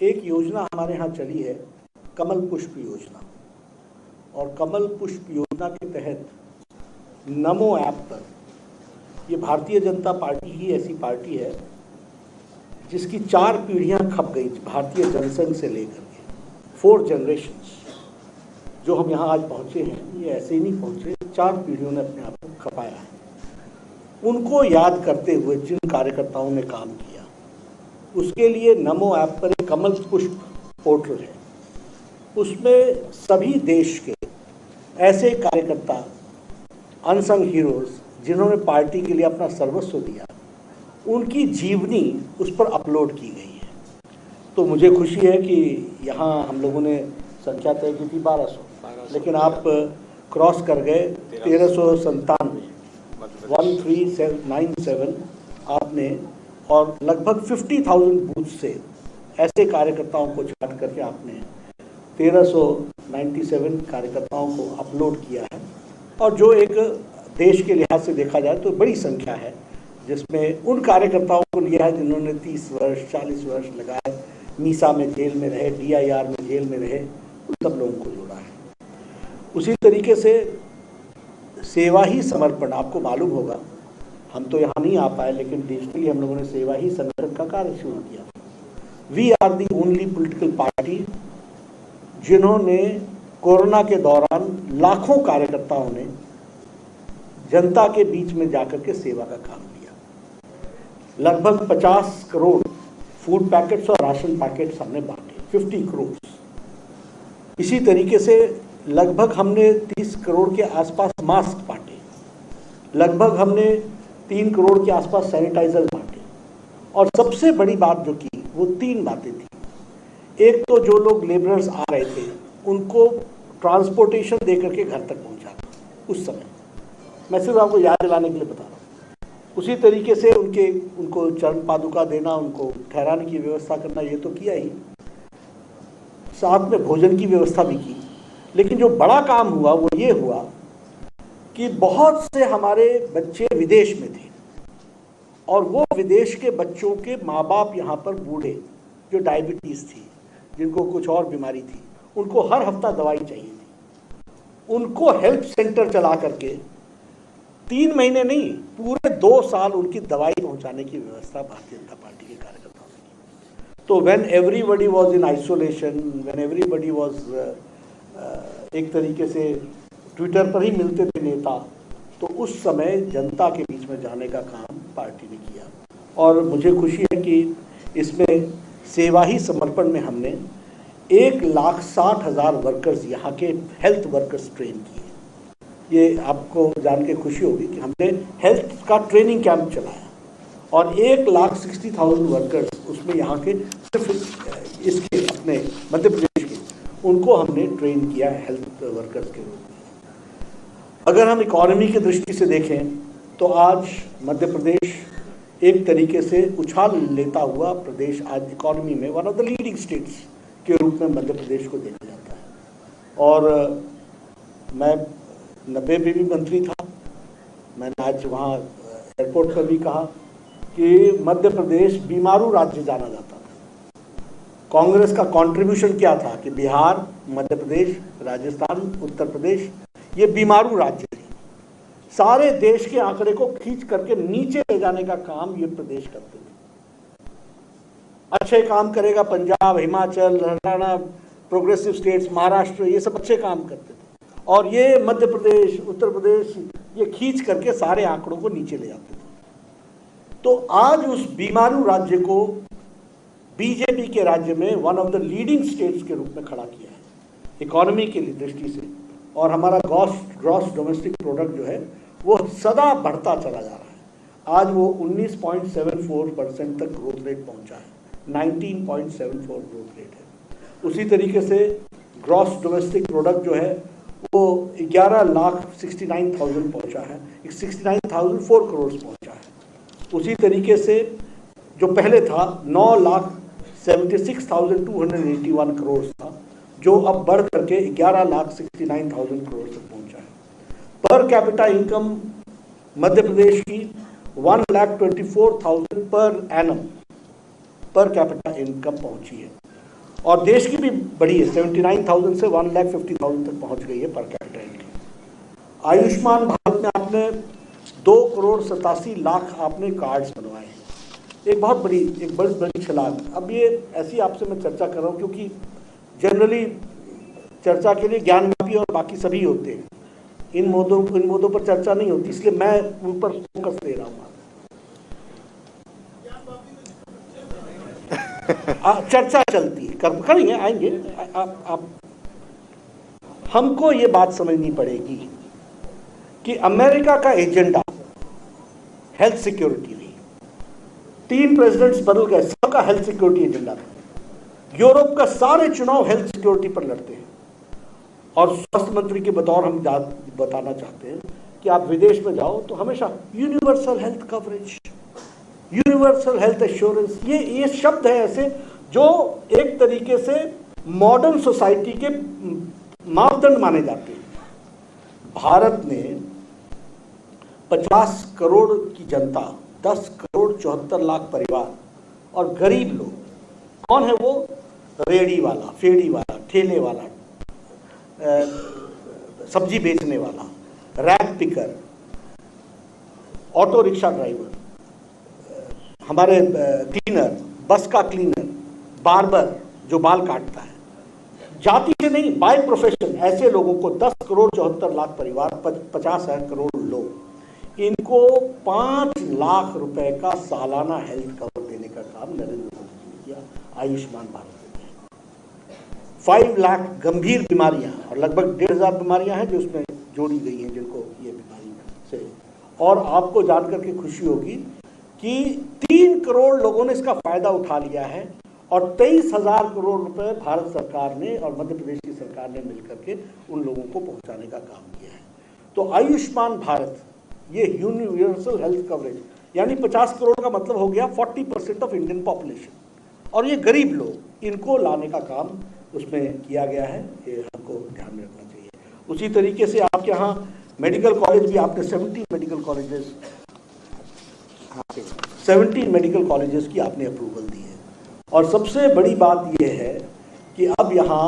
एक योजना हमारे यहाँ चली है, कमल पुष्प योजना। और कमल पुष्प योजना के तहत नमो ऐप पर, ये भारतीय जनता पार्टी ही ऐसी पार्टी है जिसकी 4 पीढ़ियां खप गई भारतीय जनसंघ से लेकर के 4 जनरेशंस। जो हम यहाँ आज पहुँचे हैं ये ऐसे ही नहीं पहुँचे, 4 पीढ़ियों ने अपने आप को खपाया है। उनको याद करते हुए जिन कार्यकर्ताओं ने काम किया, उसके लिए नमो ऐप पर एक कमल पुष्प पोर्टल है। उसमें सभी देश के ऐसे कार्यकर्ता, अनसंग हीरोज, जिन्होंने पार्टी के लिए अपना सर्वस्व दिया, उनकी जीवनी उस पर अपलोड की गई है। तो मुझे खुशी है कि यहाँ हम लोगों ने संख्या तय की थी 1200, लेकिन आप क्रॉस कर गए 1397, 1397 आपने, और लगभग 50,000 बूथ से ऐसे कार्यकर्ताओं को छाट करके आपने 1397 कार्यकर्ताओं को अपलोड किया है। और जो एक देश के लिहाज से देखा जाए तो बड़ी संख्या है, जिसमें उन कार्यकर्ताओं को लिया है जिन्होंने 30 वर्ष 40 वर्ष लगाए, मीसा में जेल में रहे, DIR में जेल में रहे, उन सब लोगों को जोड़ा है। उसी तरीके से सेवा ही समर्पण, आपको मालूम होगा, हम तो यहाँ नहीं आ पाए, लेकिन डिजिटली हम लोगों ने सेवा ही संगठन का कार्य शुरू किया। We are the only political party जिन्होंने कोरोना के दौरान लाखों कार्यकर्ताओं ने जनता के बीच में जाकर के सेवा का काम किया। लगभग 50 करोड़ फूड पैकेट्स और राशन पैकेट्स हमने बांटे, 50 करोड़। इसी तरीके से लगभग हमने 30 करोड़ के आसपास मास्क बांटे, लगभग हमने 3 करोड़ के आसपास सैनिटाइजर बांटे। और सबसे बड़ी बात जो की वो 3 बातें थी। एक तो जो लोग लेबरर्स आ रहे थे उनको ट्रांसपोर्टेशन देकर के घर तक पहुंचाना, उस समय मैं सिर्फ आपको याद दिलाने के लिए बता रहा हूँ। उसी तरीके से उनको चरण पादुका देना, उनको ठहराने की व्यवस्था करना, ये तो किया ही, साथ में भोजन की व्यवस्था भी की। लेकिन जो बड़ा काम हुआ वो ये हुआ कि बहुत से हमारे बच्चे विदेश में थे, और वो विदेश के बच्चों के माँ बाप यहाँ पर बूढ़े, जो डायबिटीज़ थी, जिनको कुछ और बीमारी थी, उनको हर हफ्ता दवाई चाहिए थी। उनको हेल्थ सेंटर चला करके 3 महीने नहीं, पूरे 2 साल उनकी दवाई पहुँचाने की व्यवस्था भारतीय जनता पार्टी के कार्यकर्ताओं ने की। तो when everybody was in isolation, when everybody was एक तरीके से ट्विटर पर ही मिलते थे नेता, तो उस समय जनता के बीच में जाने का काम पार्टी ने किया। और मुझे खुशी है कि इसमें सेवा ही समर्पण में हमने 1,60,000 वर्कर्स, यहाँ के हेल्थ वर्कर्स ट्रेन किए। ये आपको जान के खुशी होगी कि हमने हेल्थ का ट्रेनिंग कैंप चलाया, और 1,60,000 वर्कर्स उसमें यहाँ के सिर्फ इसके अपने मध्य प्रदेश के, उनको हमने ट्रेन किया हेल्थ वर्कर्स के रूप में। अगर हम इकोनॉमी की दृष्टि से देखें तो आज मध्य प्रदेश एक तरीके से उछाल लेता हुआ प्रदेश, आज इकोनॉमी में one of the leading states के रूप में मध्य प्रदेश को देखा जाता है। और मैं 90 में भी मंत्री था, मैंने आज वहाँ एयरपोर्ट पर भी कहा कि मध्य प्रदेश बीमारू राज्य जाना जाता था। कांग्रेस का कंट्रीब्यूशन क्या था कि बिहार, मध्य प्रदेश, राजस्थान, उत्तर प्रदेश ये बीमारू राज्य थे। सारे देश के आंकड़े को खींच करके नीचे ले जाने का काम ये प्रदेश करते थे। अच्छे काम करेगा पंजाब, हिमाचल, हरियाणा, प्रोग्रेसिव स्टेट्स, महाराष्ट्र, ये सब अच्छे काम करते थे, और ये मध्य प्रदेश, उत्तर प्रदेश ये खींच करके सारे आंकड़ों को नीचे ले जाते थे। तो आज उस बीमारू राज्य को बीजेपी के राज्य में one of the leading states के रूप में खड़ा किया है इकोनॉमी की दृष्टि से। और हमारा ग्रॉस डोमेस्टिक प्रोडक्ट जो है वो सदा बढ़ता चला जा रहा है। आज वो 19.74% तक ग्रोथ रेट पहुंचा है, 19.74 ग्रोथ रेट है। उसी तरीके से ग्रॉस डोमेस्टिक प्रोडक्ट जो है वो 11,69,000 पहुंचा है, 69,004 करोड़ पहुंचा है। उसी तरीके से जो पहले था 9,76,281 करोड़ था, जो अब बढ़ करके 11,69,000 करोड़ तक पहुंचा है। Per capita income Madhya Pradesh की 1,24,000 per annum per capita income पहुंची है। और देश की भी बड़ी है, 79,000 से 1,50,000 तक पहुंच गई है per capita income. Ayushman Bharat में आपने 2,87,00,000 आपने कार्ड्स बनवाए हैं, एक बहुत बड़ी, एक बड़ी छलांग। अब ये ऐसी आपसे मैं चर्चा कर रहा हूँ क्योंकि जनरली चर्चा के लिए ज्ञानव्यापी और बाकी सभी होते हैं, इन मुद्दों पर चर्चा नहीं होती, इसलिए मैं उन पर फोकस दे रहा हूँ। चर्चा चलती है, करेंगे, आएंगे। आप हमको ये बात समझनी पड़ेगी कि अमेरिका का एजेंडा हेल्थ सिक्योरिटी नहीं, 3 प्रेसिडेंट्स बदल गए, सबका हेल्थ सिक्योरिटी एजेंडा था। यूरोप का सारे चुनाव हेल्थ सिक्योरिटी पर लड़ते हैं, और स्वास्थ्य मंत्री के बतौर हम बताना चाहते हैं कि आप विदेश में जाओ तो हमेशा universal health coverage, universal health assurance, ये शब्द है ऐसे जो एक तरीके से मॉडर्न सोसाइटी के मापदंड माने जाते हैं। भारत में 50 करोड़ की जनता, 10 करोड़ 74 लाख परिवार और गरीब लोग, कौन है वो? रेड़ी वाला, फेड़ी वाला, ठेले वाला, सब्जी बेचने वाला, rack picker, auto rickshaw driver, हमारे क्लीनर, बस का क्लीनर, बार्बर जो बाल काटता है, जाति से नहीं, बाय प्रोफेशन, ऐसे लोगों को 10 करोड़ 74 लाख परिवार, 50 करोड़ लोग, इनको 5 लाख रुपए का सालाना हेल्थ कवर देने का काम नरेंद्र मोदी ने किया आयुष्मान भारत में। 5 लाख गंभीर बीमारियां और लगभग 1,500 बीमारियां हैं जो उसमें जोड़ी गई हैं, जिनको ये बीमारी से, और आपको जानकर के खुशी होगी कि 3 करोड़ लोगों ने इसका फायदा उठा लिया है, और 23,000 करोड़ रुपए भारत सरकार ने और मध्य प्रदेश की सरकार ने मिलकर के उन लोगों को पहुंचाने का काम किया है। तो आयुष्मान भारत, ये यूनिवर्सल हेल्थ कवरेज, यानी 50 करोड़ का मतलब हो गया 40% ऑफ इंडियन पॉपुलेशन, और ये गरीब लोग, इनको लाने का काम उसमें किया गया है, ये हमको ध्यान में रखना चाहिए। उसी तरीके से आपके यहाँ मेडिकल कॉलेज भी, आपने 17 मेडिकल कॉलेजेस की आपने अप्रूवल दी है। और सबसे बड़ी बात यह है कि अब यहाँ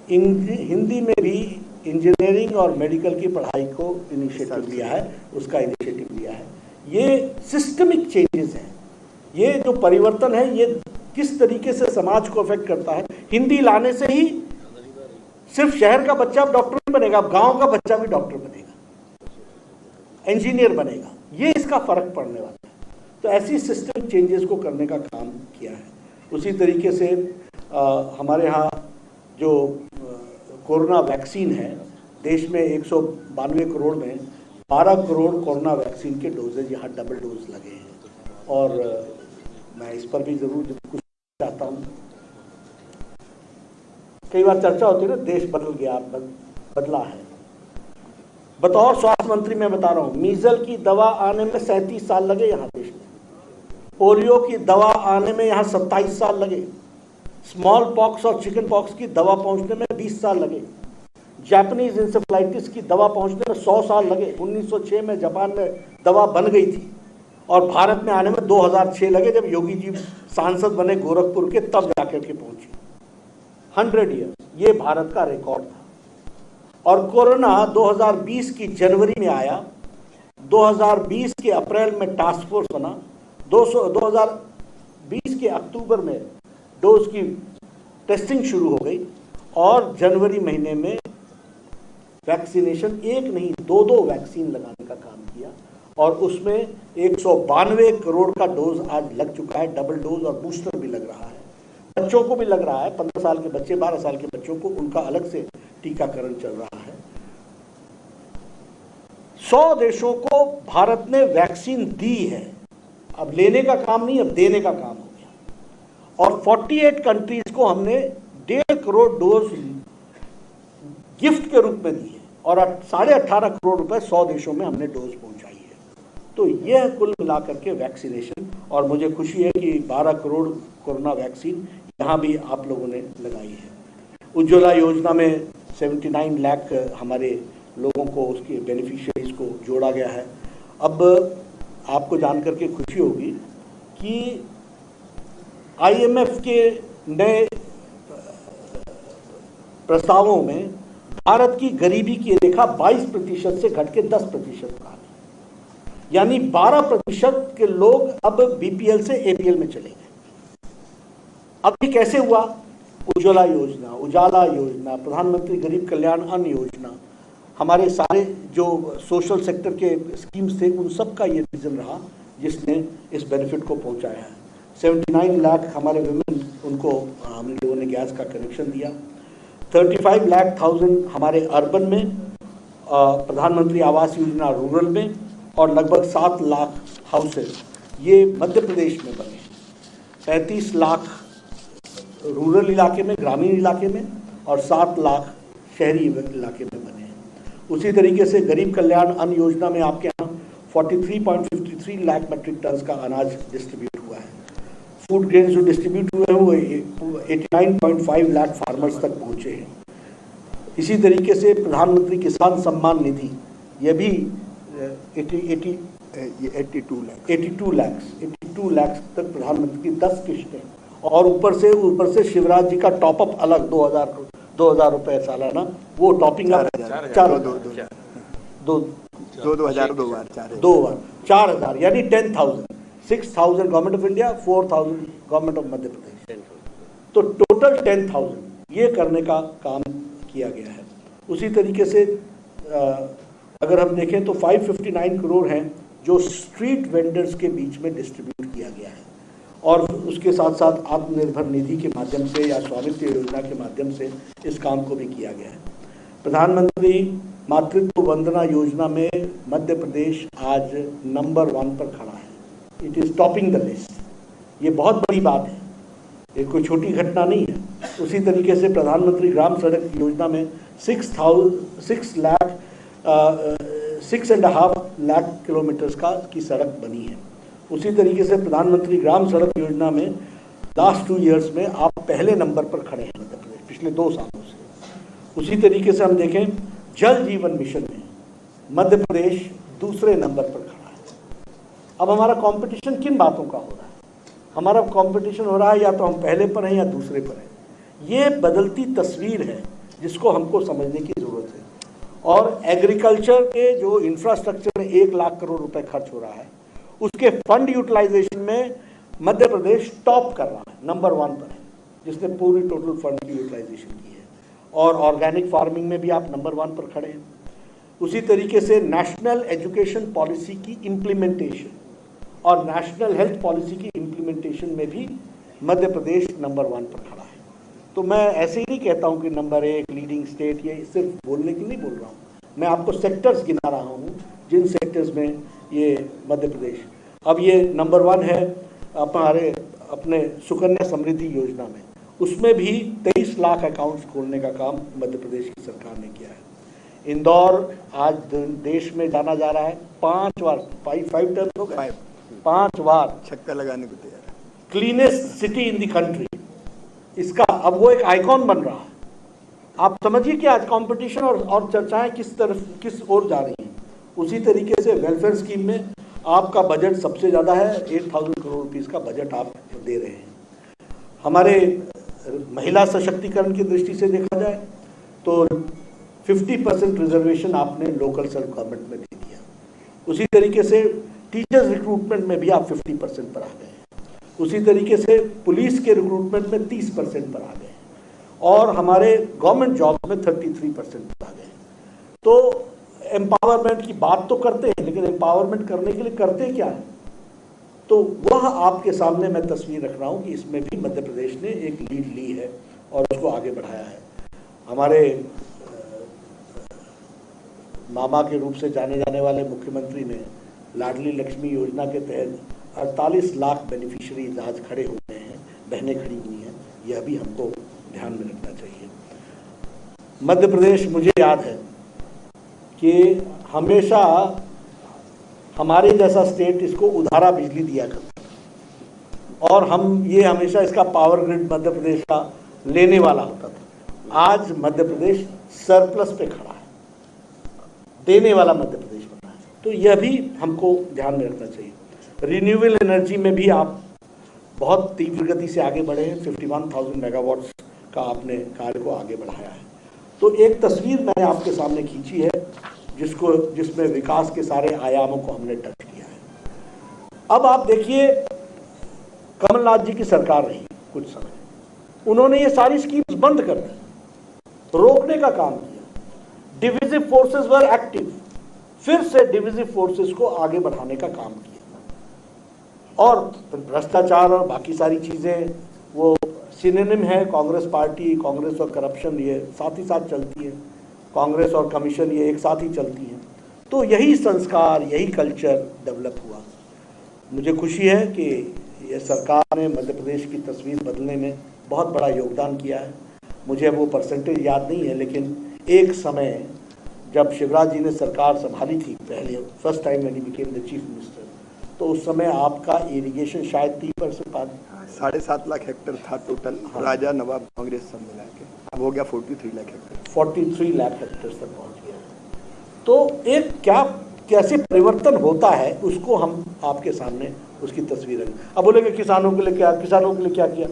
हिंदी में भी इंजीनियरिंग और मेडिकल की पढ़ाई को इनिशिएटिव लिया है, उसका इनिशिएटिव लिया है। ये सिस्टमिक चेंजेस हैं, ये जो परिवर्तन है ये किस तरीके से समाज को अफेक्ट करता है। हिंदी लाने से ही सिर्फ शहर का बच्चा अब डॉक्टर नहीं बनेगा, अब गाँव का बच्चा भी डॉक्टर बनेगा, इंजीनियर बनेगा, ये इसका फर्क पड़ने वाला है। तो ऐसी सिस्टम चेंजेस को करने का काम किया है। उसी तरीके से हमारे यहाँ जो कोरोना वैक्सीन है, देश में 192 करोड़ में 12 करोड़ कोरोना वैक्सीन के डोजेज यहाँ डबल डोज लगे हैं, और मैं इस पर भी जरूर कुछ चाहता हूँ। कई बार चर्चा होती है ना, देश बदल गया, बदला है। बतौर स्वास्थ्य मंत्री मैं बता रहा हूँ, मीजल की दवा आने में 37 साल लगे यहाँ देश में, पोलियो की दवा आने में यहाँ 27 साल लगे, स्मॉल पॉक्स और चिकन पॉक्स की दवा पहुँचने में 20 साल लगे, जापानीज इंसेफ्लाइटिस की दवा पहुँचने में 100 साल लगे। 1906 में जापान में दवा बन गई थी, और भारत में आने में 2006 लगे, जब योगी जी सांसद बने गोरखपुर के, तब जाकर के पहुँची। 100 ईयर्स, ये भारत का रिकॉर्ड था। और कोरोना 2020 की जनवरी में आया, 2020 के अप्रैल में टास्क फोर्स बना, 2020 के अक्टूबर में डोज की टेस्टिंग शुरू हो गई, और जनवरी महीने में वैक्सीनेशन, एक नहीं 2 वैक्सीन लगाने का काम किया, और उसमें 192 करोड़ का डोज आज लग चुका है, डबल डोज और बूस्टर भी लग रहा है, बच्चों को भी लग रहा है, 15 साल के बच्चे, 12 साल के बच्चों को, उनका अलग से टीकाकरण चल रहा है। 100 देशों को भारत ने वैक्सीन दी है, अब लेने का काम नहीं, अब देने का काम हो गया। और 48 कंट्रीज को हमने 1.5 करोड़ डोज गिफ्ट के रूप में दी है, और 18.5 करोड़ रुपए 100 देशों में हमने डोज पहुंचाई है। तो यह कुल मिलाकर के वैक्सीनेशन, और मुझे खुशी है कि 12 करोड़ कोरोना वैक्सीन यहाँ भी आप लोगों ने लगाई है। उज्ज्वला योजना में 79 लाख हमारे लोगों को, उसके बेनिफिशियरीज को जोड़ा गया है। अब आपको जानकर के खुशी होगी कि IMF के नए प्रस्तावों में भारत की गरीबी की रेखा 22% से घट के 10% पर आ गई, यानी 12% के लोग अब बीपीएल से एपीएल में चले गए। अब ये कैसे हुआ? उज्ज्वला योजना, उजाला योजना, प्रधानमंत्री गरीब कल्याण अन्न योजना, हमारे सारे जो सोशल सेक्टर के स्कीम्स थे उन सब का ये रीजन रहा जिसने इस बेनिफिट को पहुंचाया है। 79 लाख हमारे विमेन, उनको हम लोगों ने गैस का कनेक्शन दिया। 35 लाख हमारे अर्बन में, प्रधानमंत्री आवास योजना रूरल में, और लगभग 7 लाख हाउसेज ये मध्य प्रदेश में बने। 35 लाख रूरल इलाके में, ग्रामीण इलाके में, और 7 लाख शहरी इलाके में बने हैं। उसी तरीके से गरीब कल्याण अन्न योजना में आपके यहाँ 43.53 लाख मेट्रिक टन का अनाज डिस्ट्रीब्यूट हुआ है। फूड ग्रेन जो डिस्ट्रीब्यूट हुए हैं वो 89.5 लाख फार्मर्स तक पहुँचे हैं। इसी तरीके से प्रधानमंत्री किसान सम्मान निधि, ये भी 82 लाख तक प्रधानमंत्री की 10 किस्तें, और ऊपर से शिवराज जी का टॉपअप अलग 2000 रुपए सालाना, वो टॉपिंग अप 4,000 यानी 10,000, 6,000 government of India, 4,000 government of Madhya Pradesh, तो टोटल 10,000 ये करने का काम किया गया है। उसी तरीके से अगर हम देखें तो 559 करोड़ हैं जो स्ट्रीट वेंडर्स के बीच में डिस्ट्रीब्यूट किया गया है, और उसके साथ साथ आत्मनिर्भर निधि के माध्यम से या स्वामित्व योजना के माध्यम से इस काम को भी किया गया है। प्रधानमंत्री मातृत्व वंदना योजना में मध्य प्रदेश आज नंबर 1 पर खड़ा है। It is topping the list. ये बहुत बड़ी बात है, ये कोई छोटी घटना नहीं है। उसी तरीके से प्रधानमंत्री ग्राम सड़क योजना में 6.5 लाख किलोमीटर्स की सड़क बनी है। उसी तरीके से प्रधानमंत्री ग्राम सड़क योजना में लास्ट 2 ईयर्स में आप पहले नंबर पर खड़े हैं मध्य प्रदेश, पिछले 2 सालों से। उसी तरीके से हम देखें जल जीवन मिशन में मध्य प्रदेश दूसरे नंबर पर खड़ा है। अब हमारा कंपटीशन किन बातों का हो रहा है? हमारा कंपटीशन हो रहा है या तो हम पहले पर हैं या दूसरे पर हैं। ये बदलती तस्वीर है जिसको हमको समझने की ज़रूरत है। और एग्रीकल्चर के जो इंफ्रास्ट्रक्चर में 1 लाख करोड़ रुपए खर्च हो रहा है, उसके फंड यूटिलाइजेशन में मध्य प्रदेश टॉप कर रहा है, नंबर 1 पर है, जिसने पूरी टोटल फंड की यूटिलाइजेशन की है। और ऑर्गेनिक फार्मिंग में भी आप नंबर 1 पर खड़े हैं। उसी तरीके से नेशनल एजुकेशन पॉलिसी की इम्प्लीमेंटेशन और नेशनल हेल्थ पॉलिसी की इम्प्लीमेंटेशन में भी मध्य प्रदेश नंबर 1 पर खड़ा है। तो मैं ऐसे ही नहीं कहता हूँ कि नंबर 1 लीडिंग स्टेट, ये सिर्फ बोलने की नहीं बोल रहा हूँ, मैं आपको सेक्टर्स गिना रहा हूँ जिन सेक्टर्स में ये मध्य प्रदेश, अब ये नंबर 1 है अपने सुकन्या समृद्धि योजना में, उसमें भी 23 लाख अकाउंट्स खोलने का काम मध्य प्रदेश की सरकार ने किया है। इंदौर आज देश में जाना जा रहा है 5 बार, 5 टर्म्स हो गए, 5 बार छक्का लगाने को तैयार है। Cleanest city in the country, इसका अब वो एक आइकॉन बन रहा है। आप समझिए कि आज कंपटीशन और चर्चाएं किस ओर जा रही हैं। उसी तरीके से वेलफेयर स्कीम में आपका बजट सबसे ज़्यादा है, 8,000 करोड़ रुपीस का बजट आप दे रहे हैं। हमारे महिला सशक्तिकरण की दृष्टि से देखा जाए तो 50% रिजर्वेशन आपने लोकल सेल्फ गवर्नमेंट में दे दिया। उसी तरीके से टीचर्स रिक्रूटमेंट में भी आप 50% पर आ गए हैं। उसी तरीके से पुलिस के रिक्रूटमेंट में 30% पर आ गए हैं, और हमारे गवर्नमेंट जॉब में 33% पर आ गए। तो एम्पावरमेंट की बात तो करते हैं, लेकिन एम्पावरमेंट करने के लिए करते क्या है? तो वह आपके सामने मैं तस्वीर रख रहा हूँ कि इसमें भी मध्य प्रदेश ने एक लीड ली है और उसको आगे बढ़ाया है। हमारे मामा के रूप से जाने जाने वाले मुख्यमंत्री ने लाडली लक्ष्मी योजना के तहत 48 लाख बेनिफिशियरीज आज खड़े हो गए हैं, बहनें खड़ी हुई हैं। यह भी हमको ध्यान में रखना चाहिए। मध्य प्रदेश, मुझे याद है कि हमेशा हमारे जैसा स्टेट इसको उधारा बिजली दिया करता, और हम ये हमेशा इसका पावर ग्रिड मध्य प्रदेश का लेने वाला होता था। आज मध्य प्रदेश सरप्लस पे खड़ा है, देने वाला मध्य प्रदेश बना है। तो यह भी हमको ध्यान में रखना चाहिए। रिन्यूएबल एनर्जी में भी आप बहुत तीव्र गति से आगे बढ़े हैं। 51,000 मेगावाट्स का आपने कार्य को आगे बढ़ाया है। तो एक तस्वीर मैंने आपके सामने खींची है जिसमें विकास के सारे आयामों को हमने टच किया है। अब आप देखिए, कमलनाथ जी की सरकार रही कुछ समय, उन्होंने ये सारी स्कीम्स बंद कर दी, रोकने का काम किया। डिविजिव फोर्सेस वर एक्टिव, फिर से डिविजिव फोर्सेस को आगे बढ़ाने का काम किया। और भ्रष्टाचार और बाकी सारी चीजें वो सिनोनिम है। कांग्रेस पार्टी, कांग्रेस और करप्शन ये साथ ही साथ चलती है, कांग्रेस और कमीशन ये एक साथ ही चलती हैं। तो यही संस्कार, यही कल्चर डेवलप हुआ। मुझे खुशी है कि ये सरकार ने मध्य प्रदेश की तस्वीर बदलने में बहुत बड़ा योगदान किया है। मुझे वो परसेंटेज याद नहीं है, लेकिन एक समय जब शिवराज जी ने सरकार संभाली थी पहले, first time when he became the chief minister, तो उस समय आपका इरिगेशन शायद 30% आ 7.5 लाख हेक्टेयर था टोटल। हाँ। राजा नवाब कांग्रेस सब मिला के अब हो गया 43 लाख हेक्टेयर। 43 लाख हेक्टेयर तक पहुंच गया। तो एक कैसे परिवर्तन होता है उसको हम आपके सामने उसकी तस्वीर है। अब बोलेंगे किसानों के लिए क्या किया।